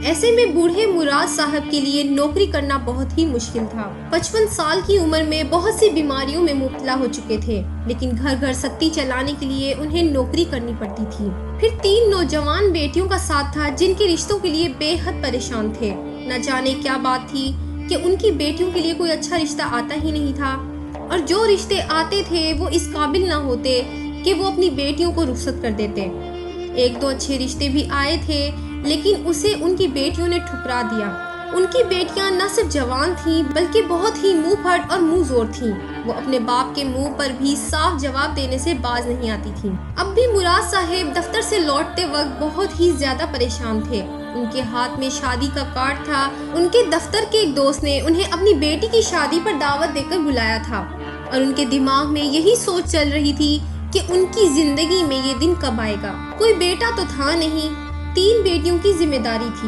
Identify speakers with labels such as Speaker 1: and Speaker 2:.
Speaker 1: ایسے میں بوڑھے مراد صاحب کے لیے نوکری کرنا بہت ہی مشکل تھا۔ 55 سال کی عمر میں بہت سی بیماریوں میں مبتلا ہو چکے تھے، لیکن گھر گھر سکتی چلانے کے لیے انہیں نوکری کرنی پڑتی تھی۔ پھر 3 نوجوان بیٹیوں کا ساتھ تھا جن کے رشتوں کے لیے بے حد پریشان تھے۔ نہ جانے کیا بات تھی کہ ان کی بیٹیوں کے لیے کوئی اچھا رشتہ آتا ہی نہیں تھا، اور جو رشتے آتے تھے وہ اس قابل نہ ہوتے کہ وہ اپنی بیٹیوں کو رخصت کر دیتے۔ 1-2 اچھے رشتے بھی آئے تھے، لیکن اسے ان کی بیٹیوں نے ٹھکرا دیا۔ ان کی بیٹیاں نہ صرف جوان تھیں بلکہ بہت ہی منہ پھٹ اور منہ زور تھیں۔ وہ اپنے باپ کے منہ پر بھی صاف جواب دینے سے باز نہیں آتی تھیں۔ اب بھی مراد صاحب دفتر سے لوٹتے وقت بہت ہی زیادہ پریشان تھے۔ ان کے ہاتھ میں شادی کا کارڈ تھا۔ ان کے دفتر کے ایک دوست نے انہیں اپنی بیٹی کی شادی پر دعوت دے کر بلایا تھا، اور ان کے دماغ میں یہی سوچ چل رہی تھی کہ ان کی زندگی میں یہ دن کب آئے گا۔ کوئی بیٹا تو تھا نہیں، 3 بیٹیوں کی ذمہ داری تھی۔